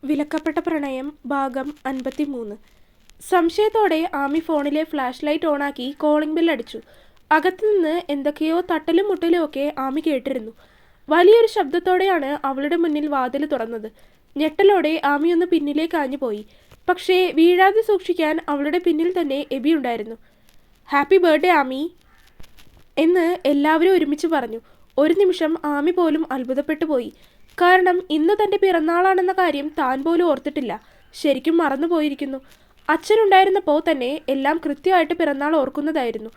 വിലക്കപ്പെട്ട പ്രണയം ഭാഗം 53. സംശയത്തോടെ ആമി ഫോണിലെ ഫ്ലാഷ് ലൈറ്റ് ഓണാക്കി കോളിംഗ് ബെൽ അടിച്ചു. അകത്തുനിന്ന് എന്തൊക്കെയോ തട്ടലും മുട്ടലും ഒക്കെ ആമി കേട്ടിരുന്നു. വലിയൊരു ശബ്ദത്തോടെയാണ് അവളുടെ മുന്നിൽ വാതിൽ തുറന്നത്. ഞെട്ടലോടെ ആമി ഒന്ന് പിന്നിലേക്ക് ആഞ്ഞുപോയി. പക്ഷേ വീഴാതെ സൂക്ഷിക്കാൻ അവളുടെ പിന്നിൽ തന്നെ എബി ഉണ്ടായിരുന്നു. ഹാപ്പി ബർത്ത്ഡേ ആമി എന്ന് എല്ലാവരും ഒരുമിച്ച് പറഞ്ഞു. ഒരു നിമിഷം ആമി പോലും അത്ഭുതപ്പെട്ടു പോയി. കാരണം ഇന്ന് തൻ്റെ പിറന്നാളാണെന്ന കാര്യം താൻ പോലും ഓർത്തിട്ടില്ല. ശരിക്കും മറന്നുപോയിരിക്കുന്നു. അച്ഛനുണ്ടായിരുന്നപ്പോൾ തന്നെ എല്ലാം കൃത്യമായിട്ട് പിറന്നാൾ ഓർക്കുന്നതായിരുന്നു.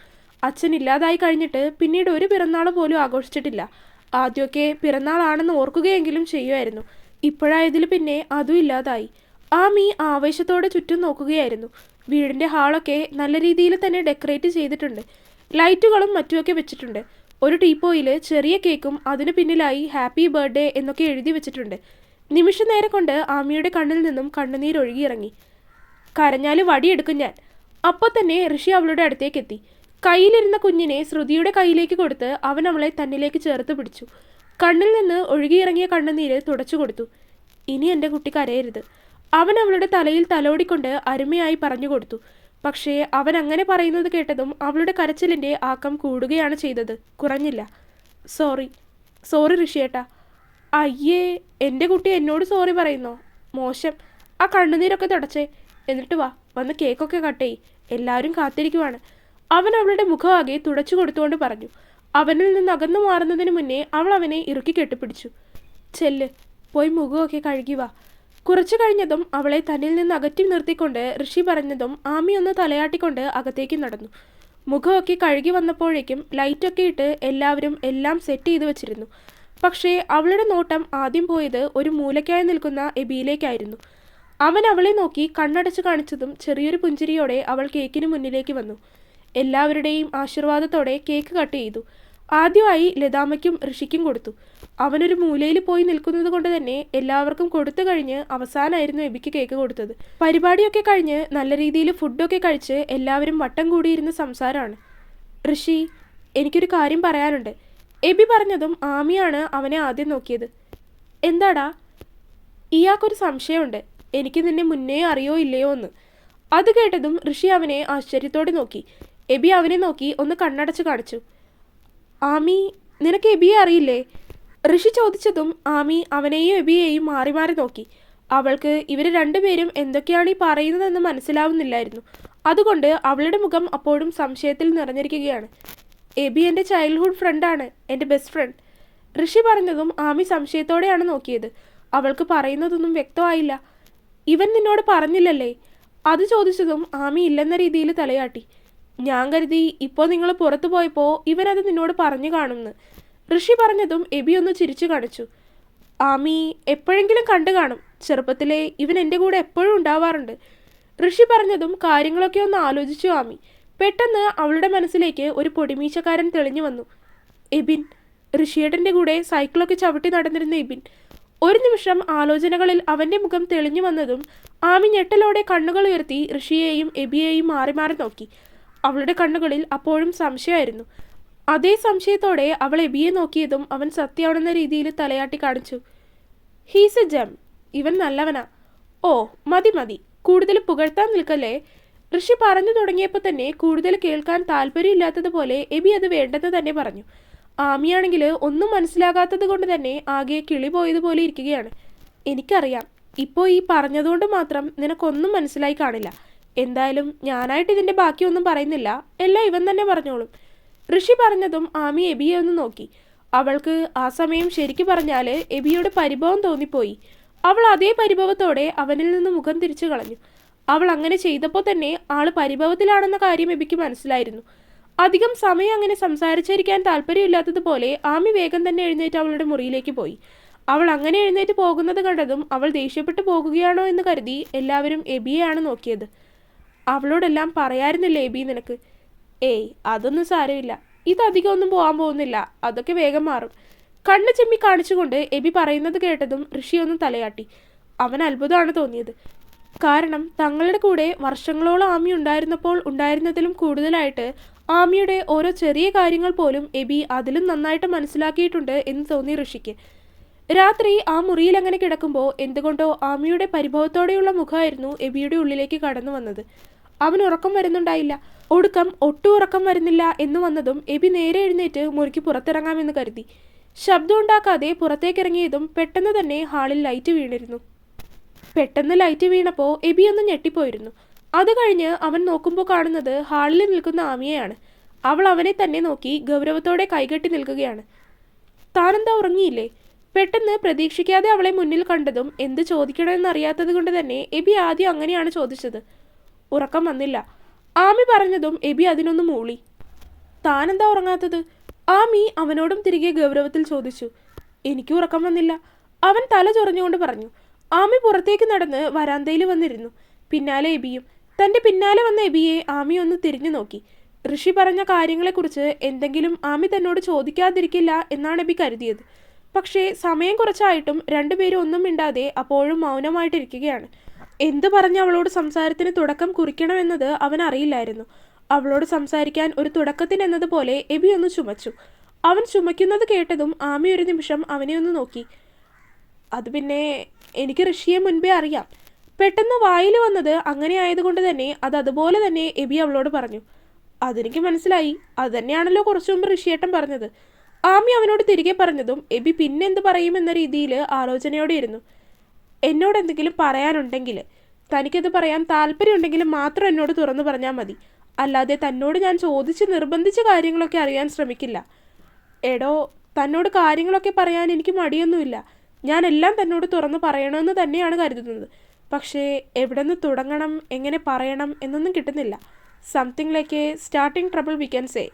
അച്ഛൻ ഇല്ലാതായി കഴിഞ്ഞിട്ട് പിന്നീട് ഒരു പിറന്നാൾ പോലും ആഘോഷിച്ചിട്ടില്ല. ആദ്യമൊക്കെ പിറന്നാളാണെന്ന് ഓർക്കുകയെങ്കിലും ചെയ്യുമായിരുന്നു. ഇപ്പോഴായതിൽ പിന്നെ അതും ഇല്ലാതായി. ആമി ആവേശത്തോടെ ചുറ്റും നോക്കുകയായിരുന്നു. വീടിൻ്റെ ഹാളൊക്കെ നല്ല രീതിയിൽ തന്നെ ഡെക്കറേറ്റ് ചെയ്തിട്ടുണ്ട്. ലൈറ്റുകളും മറ്റുമൊക്കെ വെച്ചിട്ടുണ്ട്. ഒരു ടീപ്പോയിൽ ചെറിയ കേക്കും അതിനു പിന്നിലായി ഹാപ്പി ബർത്ത്ഡേ എന്നൊക്കെ എഴുതി വെച്ചിട്ടുണ്ട്. നിമിഷ നേരം കൊണ്ട് ആമിയുടെ കണ്ണിൽ നിന്നും കണ്ണുനീരൊഴുകിയിറങ്ങി. കരഞ്ഞാൽ വടിയെടുക്കും ഞാൻ. അപ്പോൾ തന്നെ ഋഷി അവളുടെ അടുത്തേക്കെത്തി. കയ്യിലിരുന്ന കുഞ്ഞിനെ ശ്രുതിയുടെ കയ്യിലേക്ക് കൊടുത്ത് അവൻ അവളെ തന്നിലേക്ക് ചേർത്ത് പിടിച്ചു. കണ്ണിൽ നിന്ന് ഒഴുകിയിറങ്ങിയ കണ്ണുനീര് തുടച്ചു കൊടുത്തു. ഇനി എൻ്റെ കുട്ടി കരയരുത്. അവൻ അവളുടെ തലയിൽ തലോടിക്കൊണ്ട് അരുമയായി പറഞ്ഞു കൊടുത്തു. പക്ഷേ അവൻ അങ്ങനെ പറയുന്നത് കേട്ടതും അവളുടെ കരച്ചിലിൻ്റെ ആക്കം കൂടുകയാണ് ചെയ്തത്, കുറഞ്ഞില്ല. സോറി ഋഷിയേട്ടാ. അയ്യേ, എൻ്റെ കുട്ടി എന്നോട് സോറി പറയുന്നോ? മോശം. ആ കണ്ണുനീരൊക്കെ തുടച്ചേ. എന്നിട്ട് വന്ന് കേക്കൊക്കെ കട്ട് ചെയ്യ്. എല്ലാവരും കാത്തിരിക്കുവാണ്. അവൻ അവളുടെ മുഖമാകെ തുടച്ചു കൊടുത്തുകൊണ്ട് പറഞ്ഞു. അവനിൽ നിന്ന് അകന്നു മാറുന്നതിന് മുന്നേ അവൾ അവനെ ഇറുക്കി കെട്ടിപ്പിടിച്ചു. ചെല്ല്, പോയി മുഖമൊക്കെ കഴുകി വാ. കുറച്ചു കഴിഞ്ഞതും അവളെ തന്നിൽ നിന്ന് അകറ്റി നിർത്തിക്കൊണ്ട് ഋഷി പറഞ്ഞതും ആമി ഒന്ന് തലയാട്ടിക്കൊണ്ട് അകത്തേക്ക് നടന്നു. മുഖമൊക്കെ കഴുകി വന്നപ്പോഴേക്കും ലൈറ്റൊക്കെ ഇട്ട് എല്ലാവരും എല്ലാം സെറ്റ് ചെയ്ത് വെച്ചിരുന്നു. പക്ഷേ അവളുടെ നോട്ടം ആദ്യം പോയത് ഒരു മൂലയ്ക്കായി നിൽക്കുന്ന എബിയിലേക്കായിരുന്നു. അവൻ അവളെ നോക്കി കണ്ണടച്ച് കാണിച്ചതും ചെറിയൊരു പുഞ്ചിരിയോടെ അവൾ കേക്കിന് മുന്നിലേക്ക് വന്നു. എല്ലാവരുടെയും ആശീർവാദത്തോടെ കേക്ക് കട്ട് ചെയ്തു. ആദ്യമായി ലതാമ്മയ്ക്കും ഋഷിക്കും കൊടുത്തു. അവനൊരു മൂലയിൽ പോയി നിൽക്കുന്നത് കൊണ്ട് തന്നെ എല്ലാവർക്കും കൊടുത്തു കഴിഞ്ഞ് അവസാനമായിരുന്നു എബിക്ക് കേക്ക് കൊടുത്തത്. പരിപാടിയൊക്കെ കഴിഞ്ഞ് നല്ല രീതിയിൽ ഫുഡൊക്കെ കഴിച്ച് എല്ലാവരും വട്ടം കൂടിയിരുന്ന സംസാരമാണ്. ഋഷി, എനിക്കൊരു കാര്യം പറയാനുണ്ട്. എബി പറഞ്ഞതും ആമിയാണ് അവനെ ആദ്യം നോക്കിയത്. എന്താടാ? ഇയാൾക്കൊരു സംശയമുണ്ട്. എനിക്ക് നിന്നെ മുന്നേ അറിയോ ഇല്ലയോ എന്ന്. അത് കേട്ടതും ഋഷി അവനെ ആശ്ചര്യത്തോടെ നോക്കി. എബി അവനെ നോക്കി ഒന്ന് കണ്ണടച്ച് കാണിച്ചു. ആമി, നിനക്ക് എബിയെ അറിയില്ലേ? ഋഷി ചോദിച്ചതും ആമി അവനെയും എബിയെയും മാറി മാറി നോക്കി. അവൾക്ക് ഇവർ രണ്ടുപേരും എന്തൊക്കെയാണ് ഈ പറയുന്നതെന്ന് മനസ്സിലാവുന്നില്ലായിരുന്നു. അതുകൊണ്ട് അവളുടെ മുഖം അപ്പോഴും സംശയത്തിൽ നിറഞ്ഞിരിക്കുകയാണ്. എബി എൻ്റെ ചൈൽഡ്ഹുഡ് ഫ്രണ്ടാണ്, എൻ്റെ ബെസ്റ്റ് ഫ്രണ്ട്. ഋഷി പറഞ്ഞതും ആമി സംശയത്തോടെയാണ് നോക്കിയത്. അവൾക്ക് പറയുന്നതൊന്നും വ്യക്തമായില്ല. ഇവൻ നിന്നോട് പറഞ്ഞില്ലല്ലേ? അത് ചോദിച്ചതും ആമി ഇല്ലെന്ന രീതിയിൽ തലയാട്ടി. ഞാൻ കരുതി ഇപ്പോൾ നിങ്ങൾ പുറത്തു പോയപ്പോൾ ഇവനത് നിന്നോട് പറഞ്ഞു കാണുമെന്ന്. ഋഷി പറഞ്ഞതും എബി ഒന്ന് ചിരിച്ചു കാണിച്ചു. ആമി എപ്പോഴെങ്കിലും കണ്ടു കാണും. ചെറുപ്പത്തിലെ ഇവൻ എൻ്റെ കൂടെ എപ്പോഴും ഉണ്ടാവാറുണ്ട്. ഋഷി പറഞ്ഞതും കാര്യങ്ങളൊക്കെ ഒന്ന് ആലോചിച്ചു ആമി. പെട്ടെന്ന് അവളുടെ മനസ്സിലേക്ക് ഒരു പൊടിമീശക്കാരൻ തെളിഞ്ഞു വന്നു. എബിൻ. ഋഷിയേട്ടൻ്റെ കൂടെ സൈക്കിളൊക്കെ ചവിട്ടി നടന്നിരുന്ന എബിൻ. ഒരു നിമിഷം ആലോചനകളിൽ അവൻ്റെ മുഖം തെളിഞ്ഞു വന്നതും ആമി ഞെട്ടലോടെ കണ്ണുകൾ ഉയർത്തി ഋഷിയെയും എബിയെയും മാറി മാറി നോക്കി. അവളുടെ കണ്ണുകളിൽ അപ്പോഴും സംശയമായിരുന്നു. അതേ സംശയത്തോടെ അവൾ എബിയെ നോക്കിയതും അവൻ സത്യമാണെന്ന രീതിയിൽ തലയാട്ടി കാണിച്ചു. ഹീസ് എ ജം. ഇവൻ നല്ലവനാ. ഓ മതി, കൂടുതൽ പുകഴ്ത്താൻ നിൽക്കല്ലേ. ഋഷി പറഞ്ഞു തുടങ്ങിയപ്പോൾ തന്നെ കൂടുതൽ കേൾക്കാൻ താല്പര്യമില്ലാത്തതുപോലെ എബി അത് വേണ്ടെന്ന് തന്നെ പറഞ്ഞു. ആമിയാണെങ്കിൽ ഒന്നും മനസ്സിലാകാത്തത് കൊണ്ട് തന്നെ ആകെ കിളി പോയതുപോലെ ഇരിക്കുകയാണ്. എനിക്കറിയാം, ഇപ്പോൾ ഈ പറഞ്ഞതുകൊണ്ട് മാത്രം നിനക്കൊന്നും മനസ്സിലായി കാണില്ല. എന്തായാലും ഞാനായിട്ട് ഇതിൻ്റെ ബാക്കിയൊന്നും പറയുന്നില്ല, എല്ലാം ഇവൻ തന്നെ പറഞ്ഞോളും. ഋഷി പറഞ്ഞതും ആമി എബിയെ ഒന്ന് നോക്കി. അവൾക്ക് ആ സമയം ശരിക്കു പറഞ്ഞാൽ എബിയുടെ പരിഭവം തോന്നിപ്പോയി. അവൾ അതേ പരിഭവത്തോടെ അവനിൽ നിന്ന് മുഖം തിരിച്ചു കളഞ്ഞു. അവൾ അങ്ങനെ ചെയ്തപ്പോൾ തന്നെ ആൾ പരിഭവത്തിലാണെന്ന കാര്യം എബിക്ക് മനസ്സിലായിരുന്നു. അധികം സമയം അങ്ങനെ സംസാരിച്ചിരിക്കാൻ താല്പര്യമില്ലാത്തതുപോലെ ആമി വേഗം തന്നെ എഴുന്നേറ്റ് അവളുടെ മുറിയിലേക്ക് പോയി. അവൾ അങ്ങനെ എഴുന്നേറ്റ് പോകുന്നത് കണ്ടതും അവൾ ദേഷ്യപ്പെട്ടു പോകുകയാണോ എന്ന് കരുതി എല്ലാവരും എബിയെയാണ് നോക്കിയത്. അവളോടെല്ലാം പറയാറുന്നില്ല എബി നിനക്ക്? ഏയ്, അതൊന്നും സാരമില്ല. ഇതധികം ഒന്നും പോകാൻ പോകുന്നില്ല. അതൊക്കെ വേഗം മാറും. കണ്ണ് ചെമ്മി കാണിച്ചുകൊണ്ട് എബി പറയുന്നത് കേട്ടതും ഋഷി ഒന്ന് തലയാട്ടി. അവൻ അത്ഭുതമാണ് തോന്നിയത്. കാരണം തങ്ങളുടെ കൂടെ വർഷങ്ങളോളം ആമി ഉണ്ടായിരുന്നപ്പോൾ ഉണ്ടായിരുന്നതിലും കൂടുതലായിട്ട് ആമിയുടെ ഓരോ ചെറിയ കാര്യങ്ങൾ പോലും എബി അതിലും നന്നായിട്ട് മനസ്സിലാക്കിയിട്ടുണ്ട് എന്ന് തോന്നി ഋഷിക്ക്. രാത്രി ആ മുറിയിൽ അങ്ങനെ കിടക്കുമ്പോൾ എന്തുകൊണ്ടോ ആമിയുടെ പരിഭവത്തോടെയുള്ള മുഖമായിരുന്നു എബിയുടെ ഉള്ളിലേക്ക് കടന്നു വന്നത്. അവൻ ഉറക്കം വരുന്നുണ്ടായില്ല. ഒടുക്കം ഒട്ടും ഉറക്കം വരുന്നില്ല എന്ന് വന്നതും എബി നേരെ എഴുന്നേറ്റ് മുറിക്ക് പുറത്തിറങ്ങാമെന്ന് കരുതി. ശബ്ദം ഉണ്ടാക്കാതെ പുറത്തേക്കിറങ്ങിയതും പെട്ടെന്ന് തന്നെ ഹാളിൽ ലൈറ്റ് വീണിരുന്നു. പെട്ടെന്ന് ലൈറ്റ് വീണപ്പോൾ എബി ഒന്ന് ഞെട്ടിപ്പോയിരുന്നു. അത് കഴിഞ്ഞ് അവൻ നോക്കുമ്പോൾ കാണുന്നത് ഹാളിൽ നിൽക്കുന്ന ആമിയെയാണ്. അവൾ അവനെ തന്നെ നോക്കി ഗൗരവത്തോടെ കൈകെട്ടി നിൽക്കുകയാണ്. താനെന്താ ഉറങ്ങിയില്ലേ? പെട്ടെന്ന് പ്രതീക്ഷിക്കാതെ അവളെ മുന്നിൽ കണ്ടതും എന്ത് ചോദിക്കണമെന്നറിയാത്തത് കൊണ്ട് തന്നെ എബി ആദ്യം അങ്ങനെയാണ് ചോദിച്ചത്. ഉറക്കം വന്നില്ല. ആമി പറഞ്ഞതും എബി അതിനൊന്ന് മൂളി. താനെന്താ ഉറങ്ങാത്തത്? ആമി അവനോടും തിരികെ ഗൗരവത്തിൽ ചോദിച്ചു. എനിക്ക് ഉറക്കം വന്നില്ല, അവൻ തല ചൊറിഞ്ഞുകൊണ്ട് പറഞ്ഞു. ആമി പുറത്തേക്ക് നടന്ന് വരാന്തയിൽ വന്നിരുന്നു. പിന്നാലെ എബിയും. തൻ്റെ പിന്നാലെ വന്ന എബിയെ ആമി ഒന്ന് തിരിഞ്ഞു നോക്കി. ഋഷി പറഞ്ഞ കാര്യങ്ങളെക്കുറിച്ച് എന്തെങ്കിലും ആമി തന്നോട് ചോദിക്കാതിരിക്കില്ല എന്നാണ് എബി കരുതിയത്. പക്ഷേ സമയം കുറച്ചായിട്ടും രണ്ടുപേരും ഒന്നും മിണ്ടാതെ അപ്പോഴും മൗനമായിട്ടിരിക്കുകയാണ്. എന്തു പറഞ്ഞ് അവളോട് സംസാരത്തിന് തുടക്കം കുറിക്കണമെന്നത് അവൻ അറിയില്ലായിരുന്നു. അവളോട് സംസാരിക്കാൻ ഒരു തുടക്കത്തിനെന്നതുപോലെ എബി ഒന്ന് ചുമച്ചു. അവൻ ചുമയ്ക്കുന്നത് കേട്ടതും ആമി ഒരു നിമിഷം അവനെ ഒന്ന് നോക്കി. അത് പിന്നെ എനിക്ക് ഋഷിയെ മുൻപേ അറിയാം. പെട്ടെന്ന് വായിൽ വന്നത് അങ്ങനെ ആയതുകൊണ്ട് തന്നെ അതുപോലെ തന്നെ എബി അവളോട് പറഞ്ഞു. അതെനിക്ക് മനസ്സിലായി. അത് തന്നെയാണല്ലോ കുറച്ചു മുമ്പ് ഋഷിയേട്ടൻ പറഞ്ഞത്. ആമി അവനോട് തിരികെ പറഞ്ഞതും എബി പിന്നെന്ത് പറയുമെന്ന രീതിയിൽ ആലോചനയോടെ ഇരുന്നു. എന്നോട് എന്തെങ്കിലും പറയാനുണ്ടെങ്കിൽ, തനിക്കത് പറയാൻ താല്പര്യമുണ്ടെങ്കിൽ മാത്രം എന്നോട് തുറന്നു പറഞ്ഞാൽ മതി. അല്ലാതെ തന്നോട് ഞാൻ ചോദിച്ച് നിർബന്ധിച്ച കാര്യങ്ങളൊക്കെ അറിയാൻ ശ്രമിക്കില്ല. എടോ, തന്നോട് കാര്യങ്ങളൊക്കെ പറയാൻ എനിക്ക് മടിയൊന്നുമില്ല. ഞാൻ എല്ലാം തന്നോട് തുറന്നു പറയണമെന്ന് തന്നെയാണ് കരുതുന്നത്. പക്ഷേ എവിടെ നിന്ന് തുടങ്ങണം, എങ്ങനെ പറയണം എന്നൊന്നും കിട്ടുന്നില്ല. Something like A starting trouble we can say.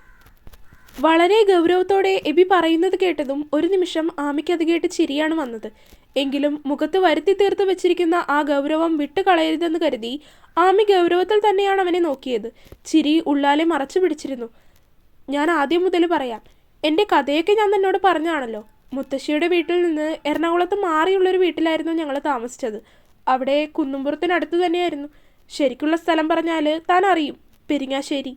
വളരെ ഗൗരവത്തോടെ എബി പറയുന്നത് കേട്ടതും ഒരു നിമിഷം ആമിക്ക് അത് കേട്ട് ചിരിയാണ് വന്നത്. എങ്കിലും മുഖത്ത് വരുത്തി തീർത്ത് വെച്ചിരിക്കുന്ന ആ ഗൗരവം വിട്ടുകളയരുതെന്ന് കരുതി ആമി ഗൗരവത്തിൽ തന്നെയാണ് അവനെ നോക്കിയത്. ചിരി ഉള്ളാലെ മറച്ചു പിടിച്ചിരുന്നു. ഞാൻ ആദ്യം മുതൽ പറയാം. എൻ്റെ കഥയൊക്കെ ഞാൻ തന്നോട് പറഞ്ഞാണല്ലോ. മുത്തശ്ശിയുടെ വീട്ടിൽ നിന്ന് എറണാകുളത്ത് മാറിയുള്ളൊരു വീട്ടിലായിരുന്നു ഞങ്ങൾ താമസിച്ചത്. അവിടെ കുന്നുംപുറത്തിനടുത്ത് തന്നെയായിരുന്നു. ശരിക്കുള്ള സ്ഥലം പറഞ്ഞാൽ താൻ അറിയും, പെരിങ്ങാശ്ശേരി.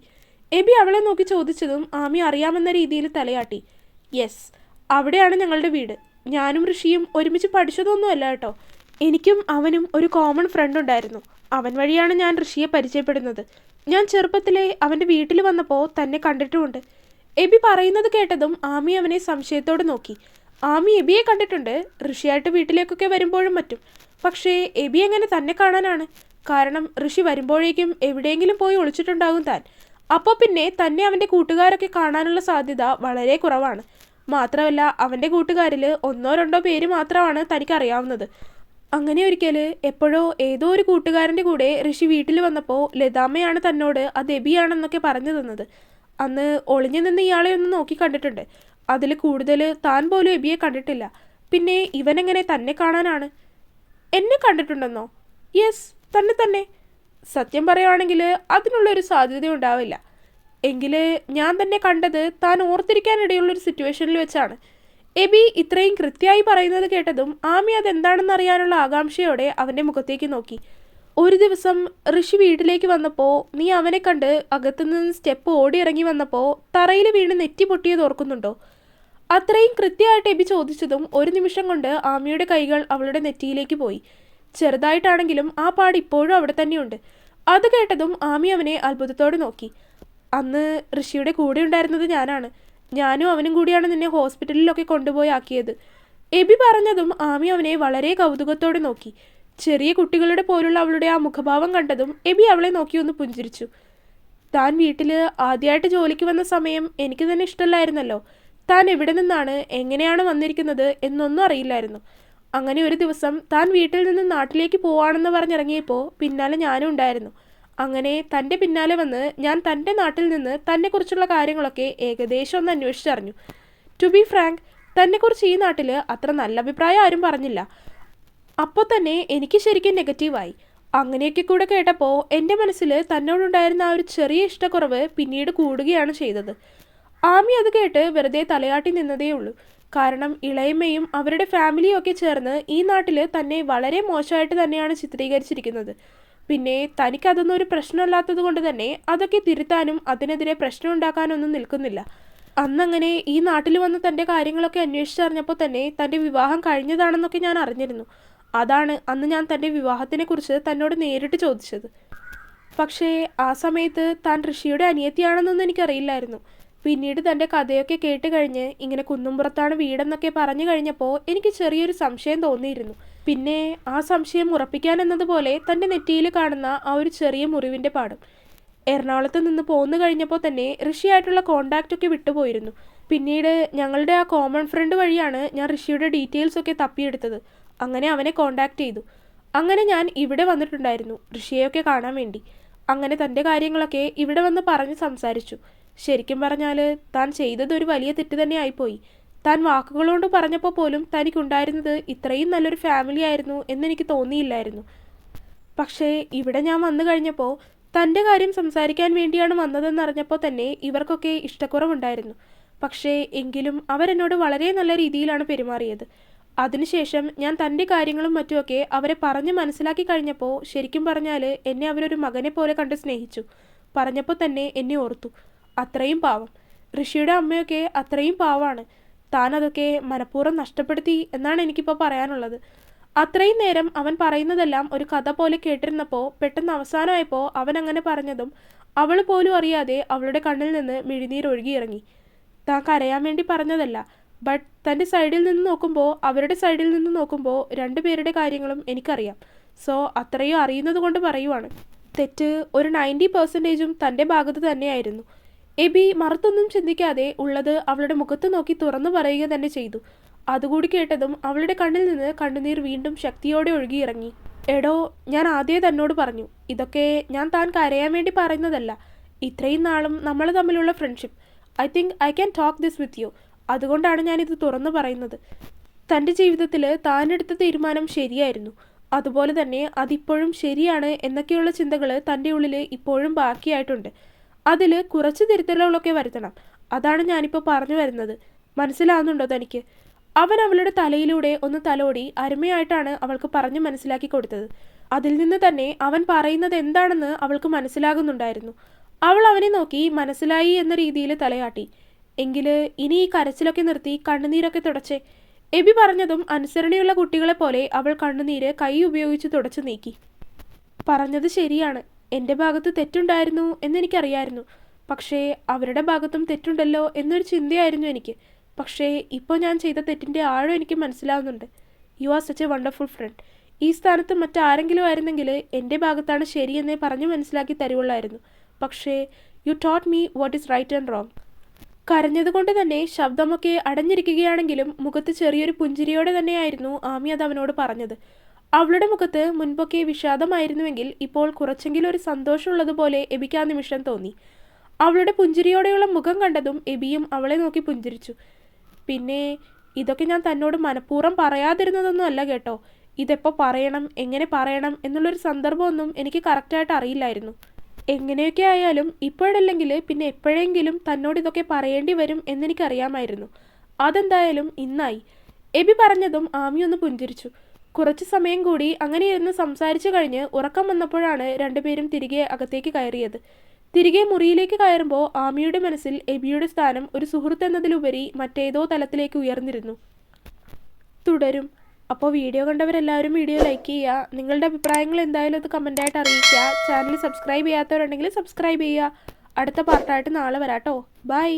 എബി അവളെ നോക്കി ചോദിച്ചതും ആമി അറിയാമെന്ന രീതിയിൽ തലയാട്ടി. യെസ്, അവിടെയാണ് ഞങ്ങളുടെ വീട്. ഞാനും ഋഷിയും ഒരുമിച്ച് പഠിച്ചതൊന്നുമല്ല കേട്ടോ. എനിക്കും അവനും ഒരു കോമൺ ഫ്രണ്ട് ഉണ്ടായിരുന്നു. അവൻ വഴിയാണ് ഞാൻ ഋഷിയെ പരിചയപ്പെടുന്നത്. ഞാൻ ചെറുപ്പത്തിലെ അവൻ്റെ വീട്ടിൽ വന്നപ്പോൾ തന്നെ കണ്ടിട്ടുമുണ്ട്. എബി പറയുന്നത് കേട്ടതും ആമി അവനെ സംശയത്തോടെ നോക്കി. ആമി എബിയെ കണ്ടിട്ടുണ്ട്, ഋഷിയായിട്ട് വീട്ടിലേക്കൊക്കെ വരുമ്പോഴും മറ്റും. പക്ഷേ എബി എങ്ങനെ തന്നെ കാണാനാണ്? കാരണം ഋഷി വരുമ്പോഴേക്കും എവിടെയെങ്കിലും പോയി ഒളിച്ചിട്ടുണ്ടാകും താൻ. അപ്പോൾ പിന്നെ തന്നെ അവൻ്റെ കൂട്ടുകാരൊക്കെ കാണാനുള്ള സാധ്യത വളരെ കുറവാണ്. മാത്രമല്ല അവൻ്റെ കൂട്ടുകാരിൽ 1-2 പേര് മാത്രമാണ് തനിക്കറിയാവുന്നത്. അങ്ങനെ ഒരിക്കൽ എപ്പോഴോ ഏതോ ഒരു കൂട്ടുകാരൻ്റെ കൂടെ ഋഷി വീട്ടിൽ വന്നപ്പോൾ ലതാമ്മയാണ് തന്നോട് അത് എബിയാണെന്നൊക്കെ പറഞ്ഞു തന്നത്. അന്ന് ഒളിഞ്ഞു നിന്ന് ഇയാളെ ഒന്ന് നോക്കി കണ്ടിട്ടുണ്ട്. അതിൽ കൂടുതൽ താൻ പോലും എബിയെ കണ്ടിട്ടില്ല. പിന്നെ ഇവനെങ്ങനെ തന്നെ കാണാനാണ്? എന്നെ കണ്ടിട്ടുണ്ടെന്നോ? യെസ്, തന്നെ. സത്യം പറയുവാണെങ്കിൽ അതിനുള്ളൊരു സാധ്യത ഉണ്ടാവില്ല. എങ്കിൽ ഞാൻ തന്നെ കണ്ടത് താൻ ഓർത്തിരിക്കാനിടയുള്ളൊരു സിറ്റുവേഷനിൽ വെച്ചാണ്. എബി ഇത്രയും കൃത്യമായി പറയുന്നത് കേട്ടതും ആമി അതെന്താണെന്ന് അറിയാനുള്ള ആകാംക്ഷയോടെ അവൻ്റെ മുഖത്തേക്ക് നോക്കി. ഒരു ദിവസം ഋഷി വീട്ടിലേക്ക് വന്നപ്പോൾ നീ അവനെ കണ്ട് അകത്തുനിന്ന് സ്റ്റെപ്പ് ഓടി ഇറങ്ങി വന്നപ്പോൾ തറയിൽ വീണ് നെറ്റി പൊട്ടിയത് ഓർക്കുന്നുണ്ടോ? അത്രയും കൃത്യമായിട്ട് എബി ചോദിച്ചതും ഒരു നിമിഷം കൊണ്ട് ആമിയുടെ കൈകൾ അവളുടെ നെറ്റിയിലേക്ക് പോയി. ചെറുതായിട്ടാണെങ്കിലും ആ പാട് ഇപ്പോഴും അവിടെ തന്നെയുണ്ട്. അത് കേട്ടതും ആമി അവനെ അത്ഭുതത്തോടെ നോക്കി. അന്ന് ഋഷിയുടെ കൂടെ ഉണ്ടായിരുന്നത് ഞാനാണ്. ഞാനും അവനും കൂടിയാണ് നിന്നെ ഹോസ്പിറ്റലിലൊക്കെ കൊണ്ടുപോയി ആക്കിയത്. എബി പറഞ്ഞതും ആമി അവനെ വളരെ കൗതുകത്തോടെ നോക്കി. ചെറിയ കുട്ടികളുടെ പോലുള്ള അവളുടെ ആ മുഖഭാവം കണ്ടതും എബി അവളെ നോക്കി ഒന്ന് പുഞ്ചിരിച്ചു. താൻ വീട്ടിൽ ആദ്യമായിട്ട് ജോലിക്ക് വന്ന സമയം എനിക്ക് തന്നെ ഇഷ്ടമല്ലായിരുന്നല്ലോ. താൻ എവിടെ നിന്നാണ്, എങ്ങനെയാണ് വന്നിരിക്കുന്നത് എന്നൊന്നും അറിയില്ലായിരുന്നു. അങ്ങനെ ഒരു ദിവസം താൻ വീട്ടിൽ നിന്ന് നാട്ടിലേക്ക് പോവാണെന്ന് പറഞ്ഞിറങ്ങിയപ്പോൾ പിന്നാലെ ഞാനും ഉണ്ടായിരുന്നു. അങ്ങനെ തൻ്റെ പിന്നാലെ വന്ന് ഞാൻ തൻ്റെ നാട്ടിൽ നിന്ന് തന്നെക്കുറിച്ചുള്ള കാര്യങ്ങളൊക്കെ ഏകദേശം ഒന്ന് അന്വേഷിച്ചറിഞ്ഞു. ടു ബി ഫ്രാങ്ക്, തന്നെക്കുറിച്ച് ഈ നാട്ടിൽ അത്ര നല്ല അഭിപ്രായം ആരും പറഞ്ഞില്ല. അപ്പോൾ തന്നെ എനിക്ക് ശരിക്കും നെഗറ്റീവായി. അങ്ങനെയൊക്കെ കൂടെ കേട്ടപ്പോൾ എൻ്റെ മനസ്സിൽ തന്നോടുണ്ടായിരുന്ന ആ ഒരു ചെറിയ ഇഷ്ടക്കുറവ് പിന്നീട് കൂടുകയാണ് ചെയ്തത്. ആമി അത് കേട്ട് വെറുതെ തലയാട്ടി നിന്നതേ ഉള്ളൂ. കാരണം ഇളയമ്മയും അവരുടെ ഫാമിലിയും ഒക്കെ ചേർന്ന് ഈ നാട്ടിൽ തന്നെ വളരെ മോശമായിട്ട് തന്നെയാണ് ചിത്രീകരിച്ചിരിക്കുന്നത്. പിന്നെ തനിക്കതൊന്നും ഒരു പ്രശ്നമല്ലാത്തത് കൊണ്ട് തന്നെ അതൊക്കെ തിരുത്താനും അതിനെതിരെ പ്രശ്നം ഉണ്ടാക്കാനൊന്നും നിൽക്കുന്നില്ല. അന്നങ്ങനെ ഈ നാട്ടിൽ വന്ന് തൻ്റെ കാര്യങ്ങളൊക്കെ അന്വേഷിച്ചറിഞ്ഞപ്പോൾ തന്നെ തൻ്റെ വിവാഹം കഴിഞ്ഞതാണെന്നൊക്കെ ഞാൻ അറിഞ്ഞിരുന്നു. അതാണ് അന്ന് ഞാൻ തൻ്റെ വിവാഹത്തിനെക്കുറിച്ച് തന്നോട് നേരിട്ട് ചോദിച്ചത്. പക്ഷേ ആ സമയത്ത് താൻ ഋഷിയുടെ അനിയത്തിയാണെന്നൊന്നും എനിക്കറിയില്ലായിരുന്നു. പിന്നീട് തൻ്റെ കഥയൊക്കെ കേട്ട് കഴിഞ്ഞ് ഇങ്ങനെ കുന്നുംപുറത്താണ് വീടെന്നൊക്കെ പറഞ്ഞു കഴിഞ്ഞപ്പോൾ എനിക്ക് ചെറിയൊരു സംശയം തോന്നിയിരുന്നു. പിന്നെ ആ സംശയം ഉറപ്പിക്കാൻ എന്നതുപോലെ തൻ്റെ നെറ്റിയിൽ കാണുന്ന ആ ഒരു ചെറിയ മുറിവിൻ്റെ പാടും. എറണാകുളത്ത് നിന്ന് പോന്നു കഴിഞ്ഞപ്പോൾ തന്നെ ഋഷിയായിട്ടുള്ള കോണ്ടാക്റ്റ് ഒക്കെ വിട്ടുപോയിരുന്നു. പിന്നീട് ഞങ്ങളുടെ ആ കോമൺ ഫ്രണ്ട് വഴിയാണ് ഞാൻ ഋഷിയുടെ ഡീറ്റെയിൽസ് ഒക്കെ തപ്പിയെടുത്തത്. അങ്ങനെ അവനെ കോണ്ടാക്ട് ചെയ്തു. അങ്ങനെ ഞാൻ ഇവിടെ വന്നിട്ടുണ്ടായിരുന്നു ഋഷിയെയൊക്കെ കാണാൻ വേണ്ടി. അങ്ങനെ തൻ്റെ കാര്യങ്ങളൊക്കെ ഇവിടെ വന്ന് പറഞ്ഞ് സംസാരിച്ചു. ശരിക്കും പറഞ്ഞാൽ താൻ ചെയ്തത് ഒരു വലിയ തെറ്റ് തന്നെ ആയിപ്പോയി. താൻ വാക്കുകളോണ്ട് പറഞ്ഞപ്പോൾ പോലും തനിക്കുണ്ടായിരുന്നത് ഇത്രയും നല്ലൊരു ഫാമിലി ആയിരുന്നു എന്നെനിക്ക് തോന്നിയില്ലായിരുന്നു. പക്ഷേ ഇവിടെ ഞാൻ വന്നു കഴിഞ്ഞപ്പോൾ തൻ്റെ കാര്യം സംസാരിക്കാൻ വേണ്ടിയാണ് വന്നതെന്നറിഞ്ഞപ്പോൾ തന്നെ ഇവർക്കൊക്കെ ഇഷ്ടക്കുറവുണ്ടായിരുന്നു. പക്ഷേ എങ്കിലും അവരെന്നോട് വളരെ നല്ല രീതിയിലാണ് പെരുമാറിയത്. അതിനുശേഷം ഞാൻ തൻ്റെ കാര്യങ്ങളും മറ്റുമൊക്കെ അവരെ പറഞ്ഞ് മനസ്സിലാക്കി കഴിഞ്ഞപ്പോൾ ശരിക്കും പറഞ്ഞാൽ എന്നെ അവരൊരു മകനെ പോലെ കണ്ട് സ്നേഹിച്ചു. പറഞ്ഞപ്പോൾ തന്നെ എന്നെ ഓർത്തു. അത്രയും പാവം. ഋഷിയുടെ അമ്മയൊക്കെ അത്രയും പാവമാണ്. താൻ അതൊക്കെ മനഃപൂർവ്വം നഷ്ടപ്പെടുത്തി എന്നാണ് എനിക്കിപ്പോൾ പറയാനുള്ളത്. അത്രയും നേരം അവൻ പറയുന്നതെല്ലാം ഒരു കഥ പോലെ കേട്ടിരുന്നപ്പോൾ പെട്ടെന്ന് അവസാനമായപ്പോൾ അവൻ അങ്ങനെ പറഞ്ഞതും അവൾ പോലും അറിയാതെ അവളുടെ കണ്ണിൽ നിന്ന് മിഴിനീരൊഴുകിയിറങ്ങി. താൻ കരയാൻ വേണ്ടി പറഞ്ഞതല്ല, ബട്ട് തൻ്റെ സൈഡിൽ നിന്ന് നോക്കുമ്പോൾ അവരുടെ സൈഡിൽ നിന്ന് നോക്കുമ്പോൾ രണ്ടുപേരുടെ കാര്യങ്ങളും എനിക്കറിയാം. സോ അത്രയും അറിയുന്നത് കൊണ്ട് പറയുവാണ്. തെറ്റ് ഒരു 90% തൻ്റെ ഭാഗത്ത് തന്നെയായിരുന്നു. എബി മറുത്തൊന്നും ചിന്തിക്കാതെ ഉള്ളത് അവളുടെ മുഖത്ത് നോക്കി തുറന്നു പറയുക തന്നെ ചെയ്തു. അതുകൂടി കേട്ടതും അവളുടെ കണ്ണിൽ നിന്ന് കണ്ണുനീർ വീണ്ടും ശക്തിയോടെ ഒഴുകിയിറങ്ങി. എടോ, ഞാൻ ആദ്യമേ തന്നോട് പറഞ്ഞു, ഇതൊക്കെ ഞാൻ താൻ കരയാൻ വേണ്ടി പറയുന്നതല്ല. ഇത്രയും നാളും നമ്മൾ തമ്മിലുള്ള friendship. I think I can talk this with you. അതുകൊണ്ടാണ് ഞാനിത് തുറന്നു പറയുന്നത്. തൻ്റെ ജീവിതത്തിൽ താനെടുത്ത തീരുമാനം ശരിയായിരുന്നു. അതുപോലെ തന്നെ അതിപ്പോഴും ശരിയാണ് എന്നൊക്കെയുള്ള ചിന്തകൾ തൻ്റെ ഉള്ളിൽ ഇപ്പോഴും ബാക്കിയായിട്ടുണ്ട്. അതിൽ കുറച്ച് തിരുത്തലുകളൊക്കെ വരുത്തണം. അതാണ് ഞാനിപ്പോൾ പറഞ്ഞു വരുന്നത്. മനസ്സിലാവുന്നുണ്ടോ തനിക്ക്? അവൻ അവളുടെ തലയിലൂടെ ഒന്ന് തലോടി അരുമയായിട്ടാണ് അവൾക്ക് പറഞ്ഞ് മനസ്സിലാക്കി കൊടുത്തത്. അതിൽ നിന്ന് തന്നെ അവൻ പറയുന്നത് എന്താണെന്ന് അവൾക്ക് മനസ്സിലാകുന്നുണ്ടായിരുന്നു. അവൾ അവനെ നോക്കി മനസ്സിലായി എന്ന രീതിയിൽ തലയാട്ടി. എങ്കിൽ ഇനി ഈ കരച്ചിലൊക്കെ നിർത്തി കണ്ണുനീരൊക്കെ തുടച്ചേ. എബി പറഞ്ഞതും അനുസരണയുള്ള കുട്ടികളെപ്പോലെ അവൾ കണ്ണുനീര് കൈ ഉപയോഗിച്ച് തുടച്ചു നീക്കി. പറഞ്ഞത് ശരിയാണ്. എൻ്റെ ഭാഗത്ത് തെറ്റുണ്ടായിരുന്നു എന്നെനിക്കറിയായിരുന്നു. പക്ഷേ അവരുടെ ഭാഗത്തും തെറ്റുണ്ടല്ലോ എന്നൊരു ചിന്തയായിരുന്നു എനിക്ക്. പക്ഷേ ഇപ്പോൾ ഞാൻ ചെയ്ത തെറ്റിൻ്റെ ആഴം എനിക്ക് മനസ്സിലാവുന്നുണ്ട്. You are such a wonderful friend. ഈ സ്ഥാനത്ത് മറ്റാരെങ്കിലും ആയിരുന്നെങ്കിൽ എൻ്റെ ഭാഗത്താണ് ശരിയെന്നേ പറഞ്ഞ് മനസ്സിലാക്കി തരുവുള്ളായിരുന്നു. പക്ഷേ you taught me what is right and wrong. കരഞ്ഞതുകൊണ്ട് തന്നെ ശബ്ദമൊക്കെ അടഞ്ഞിരിക്കുകയാണെങ്കിലും മുഖത്ത് ചെറിയൊരു പുഞ്ചിരിയോടെ തന്നെയായിരുന്നു ആമി അത് അവനോട് പറഞ്ഞത്. അവളുടെ മുഖത്ത് മുൻപൊക്കെ വിഷാദമായിരുന്നുവെങ്കിൽ ഇപ്പോൾ കുറച്ചെങ്കിലും ഒരു സന്തോഷമുള്ളതുപോലെ എബിക്ക് ആ നിമിഷം തോന്നി. അവളുടെ പുഞ്ചിരിയോടെയുള്ള മുഖം കണ്ടതും എബിയും അവളെ നോക്കി പുഞ്ചിരിച്ചു. പിന്നെ ഇതൊക്കെ ഞാൻ തന്നോട് മനഃപൂർവ്വം പറയാതിരുന്നതൊന്നും അല്ല കേട്ടോ. ഇതെപ്പോൾ പറയണം, എങ്ങനെ പറയണം എന്നുള്ളൊരു സന്ദർഭമൊന്നും എനിക്ക് കറക്റ്റായിട്ട് അറിയില്ലായിരുന്നു. എങ്ങനെയൊക്കെ ആയാലും ഇപ്പോഴല്ലെങ്കിൽ പിന്നെ എപ്പോഴെങ്കിലും തന്നോട് ഇതൊക്കെ പറയേണ്ടി വരും എന്നെനിക്കറിയാമായിരുന്നു. അതെന്തായാലും ഇന്നായി. എബി പറഞ്ഞതും ആമി ഒന്ന് പുഞ്ചിരിച്ചു. കുറച്ച് സമയം കൂടി അങ്ങനെ ഇരുന്ന് സംസാരിച്ചു കഴിഞ്ഞ് ഉറക്കം വന്നപ്പോഴാണ് രണ്ടുപേരും തിരികെ അകത്തേക്ക് കയറിയത്. തിരികെ മുറിയിലേക്ക് കയറുമ്പോൾ ആമിയുടെ മനസ്സിൽ എബിയുടെ സ്ഥാനം ഒരു സുഹൃത്ത് എന്നതിലുപരി മറ്റേതോ തലത്തിലേക്ക് ഉയർന്നിരുന്നു. തുടരും. അപ്പോൾ വീഡിയോ കണ്ടവരെല്ലാവരും വീഡിയോ ലൈക്ക് ചെയ്യുക. നിങ്ങളുടെ അഭിപ്രായങ്ങൾ എന്തായാലും അത് കമൻറ്റായിട്ട് അറിയിക്കുക. ചാനൽ സബ്സ്ക്രൈബ് ചെയ്യാത്തവരുണ്ടെങ്കിൽ സബ്സ്ക്രൈബ് ചെയ്യുക. അടുത്ത പാർട്ടായിട്ട് നാളെ വരാട്ടോ. ബൈ.